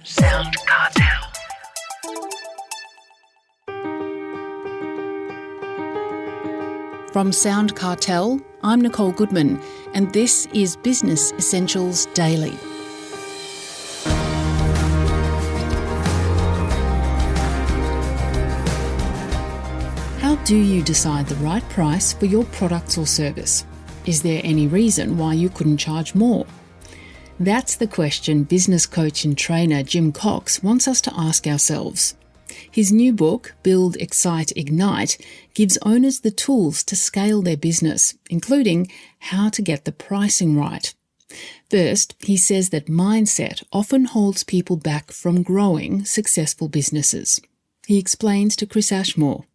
SoundCartel. From SoundCartel, I'm Nicole Goodman, and this is Business Essentials Daily. How do you decide the right price for your products or service? Is there any reason why you couldn't charge more? That's the question business coach and trainer Jim Cox wants us to ask ourselves. His new book, Build, Excite, Ignite, gives owners the tools to scale their business, including how to get the pricing right. First, he says that mindset often holds people back from growing successful businesses. He explains to Chris Ashmore.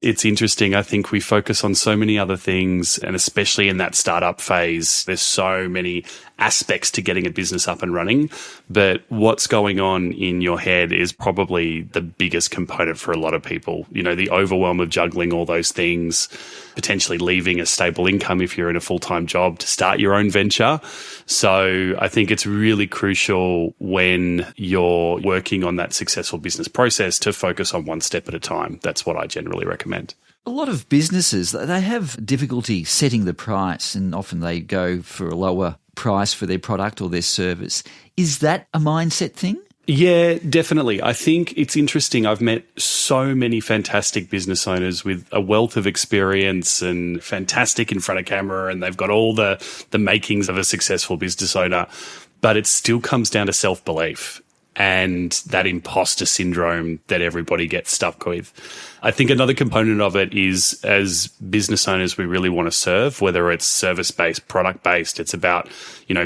It's interesting. I think we focus on so many other things, and especially in that startup phase, there's so many aspects to getting a business up and running. But what's going on in your head is probably the biggest component for a lot of people. You know, the overwhelm of juggling all those things, potentially leaving a stable income if you're in a full-time job to start your own venture. So I think it's really crucial when you're working on that successful business process to focus on one step at a time. That's what I generally recommend. A lot of businesses, they have difficulty setting the price, and often they go for a lower price for their product or their service. Is that a mindset thing? Yeah, definitely. I think it's interesting. I've met so many fantastic business owners with a wealth of experience and fantastic in front of camera, and they've got all the makings of a successful business owner, but it still comes down to self-belief and that imposter syndrome that everybody gets stuck with. I think another component of it is, as business owners, we really want to serve, whether it's service-based, product-based. It's about,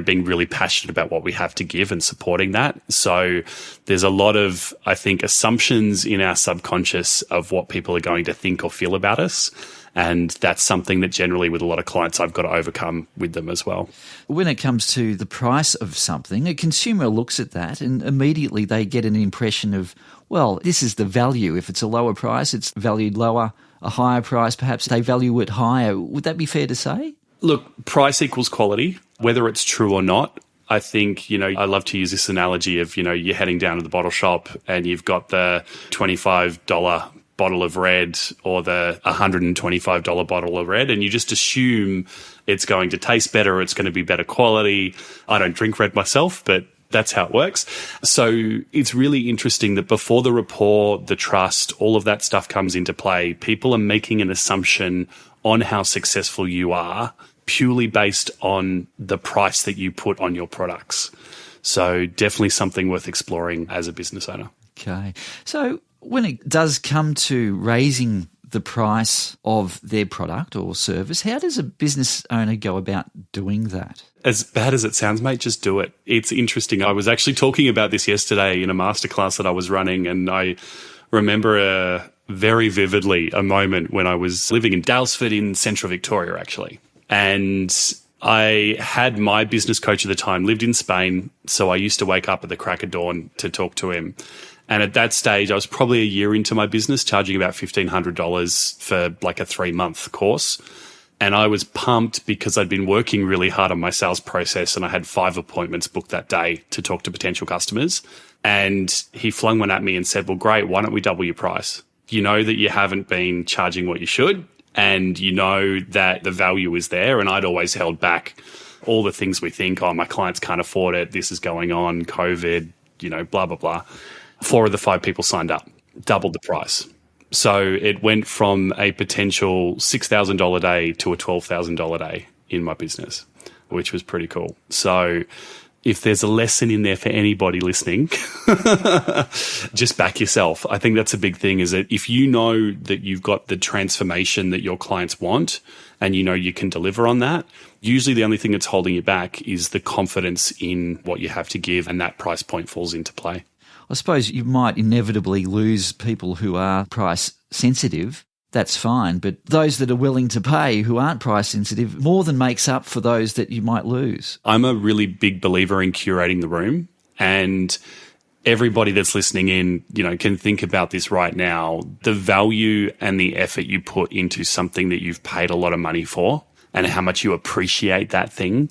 being really passionate about what we have to give and supporting that. So there's a lot of, I think, assumptions in our subconscious of what people are going to think or feel about us. And that's something that generally with a lot of clients I've got to overcome with them as well. When it comes to the price of something, a consumer looks at that and immediately they get an impression of, well, this is the value. If it's a lower price, it's valued lower. A higher price, perhaps they value it higher. Would that be fair to say? Look, price equals quality, whether it's true or not. I think, I love to use this analogy of, you're heading down to the bottle shop and you've got the $25 bottle of red or the $125 bottle of red, and you just assume it's going to taste better, it's going to be better quality. I don't drink red myself, but that's how it works. So it's really interesting that before the rapport, the trust, all of that stuff comes into play, people are making an assumption on how successful you are purely based on the price that you put on your products. So definitely something worth exploring as a business owner. Okay. So when it does come to raising the price of their product or service, how does a business owner go about doing that? As bad as it sounds, mate, just do it. It's interesting. I was actually talking about this yesterday in a masterclass that I was running, and I remember very vividly a moment when I was living in Dalesford in central Victoria, actually. And I had my business coach at the time, lived in Spain, so I used to wake up at the crack of dawn to talk to him. And at that stage, I was probably a year into my business, charging about $1,500 for like a 3-month course. And I was pumped because I'd been working really hard on my sales process, and I had 5 appointments booked that day to talk to potential customers. And he flung one at me and said, well, great, why don't we double your price? You know that you haven't been charging what you should, and you know that the value is there. And I'd always held back all the things we think, my clients can't afford it, this is going on, COVID, blah, blah, blah. 4 of the 5 people signed up, doubled the price. So it went from a potential $6,000 a day to a $12,000 a day in my business, which was pretty cool. So if there's a lesson in there for anybody listening, just back yourself. I think that's a big thing, is that if you know that you've got the transformation that your clients want and you can deliver on that, usually the only thing that's holding you back is the confidence in what you have to give, and that price point falls into play. I suppose you might inevitably lose people who are price sensitive. That's fine. But those that are willing to pay who aren't price sensitive more than makes up for those that you might lose. I'm a really big believer in curating the room, and everybody that's listening in, can think about this right now. The value and the effort you put into something that you've paid a lot of money for, and how much you appreciate that thing,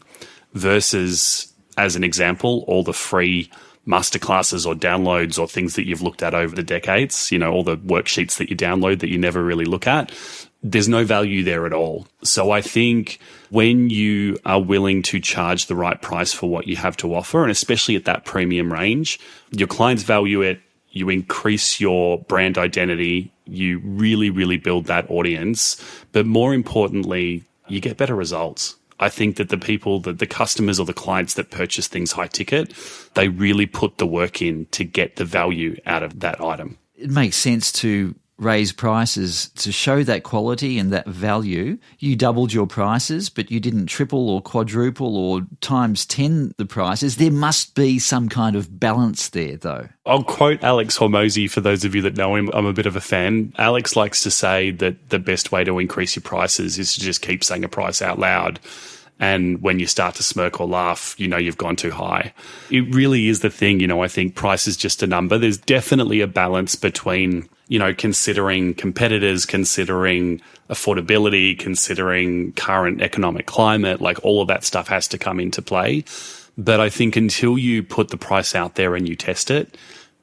versus, as an example, all the free masterclasses or downloads or things that you've looked at over the decades, all the worksheets that you download that you never really look at. There's no value there at all. So I think when you are willing to charge the right price for what you have to offer, and especially at that premium range, your clients value it, you increase your brand identity, you really, really build that audience. But more importantly, you get better results. I think that the customers or the clients that purchase things high ticket, they really put the work in to get the value out of that item. It makes sense to raise prices to show that quality and that value. You doubled your prices, but you didn't triple or quadruple or times 10 the prices. There must be some kind of balance there, though. I'll quote Alex Hormozy for those of you that know him. I'm a bit of a fan. Alex likes to say that the best way to increase your prices is to just keep saying a price out loud. And when you start to smirk or laugh, you've gone too high. It really is the thing. I think price is just a number. There's definitely a balance between, considering competitors, considering affordability, considering current economic climate, like all of that stuff has to come into play. But I think until you put the price out there and you test it,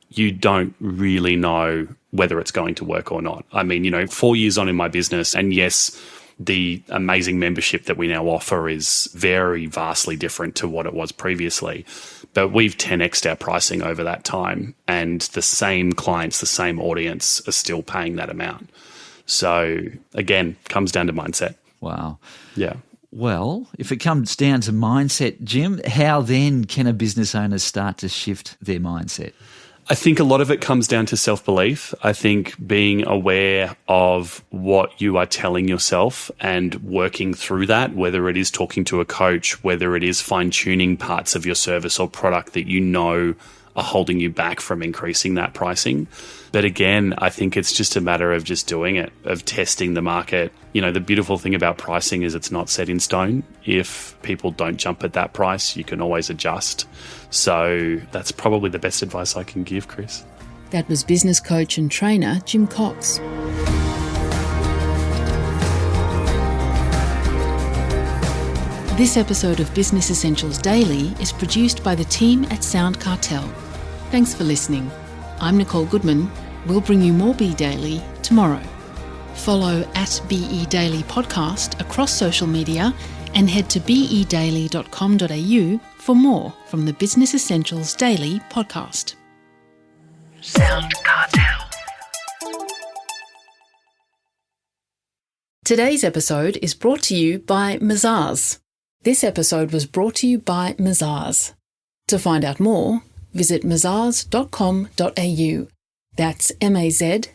you don't really know whether it's going to work or not. I mean, 4 years on in my business, and yes, the amazing membership that we now offer is very vastly different to what it was previously. But we've 10x'd our pricing over that time, and the same clients, the same audience are still paying that amount. So again, comes down to mindset. Wow. Yeah. Well, if it comes down to mindset, Jim, how then can a business owner start to shift their mindset? I think a lot of it comes down to self-belief. I think being aware of what you are telling yourself and working through that, whether it is talking to a coach, whether it is fine-tuning parts of your service or product that are holding you back from increasing that pricing. But again, I think it's just a matter of just doing it, of testing the market. The beautiful thing about pricing is it's not set in stone. If people don't jump at that price, you can always adjust. So that's probably the best advice I can give, Chris. That was business coach and trainer Jim Cox. This episode of Business Essentials Daily is produced by the team at SoundCartel. Thanks for listening. I'm Nicole Goodman. We'll bring you more Be Daily tomorrow. Follow at BE Daily Podcast across social media and head to bedaily.com.au for more from the Business Essentials Daily podcast. SoundCartel. Today's episode is brought to you by Mazars. This episode was brought to you by Mazars. To find out more, visit mazars.com.au. That's mazars.com.au.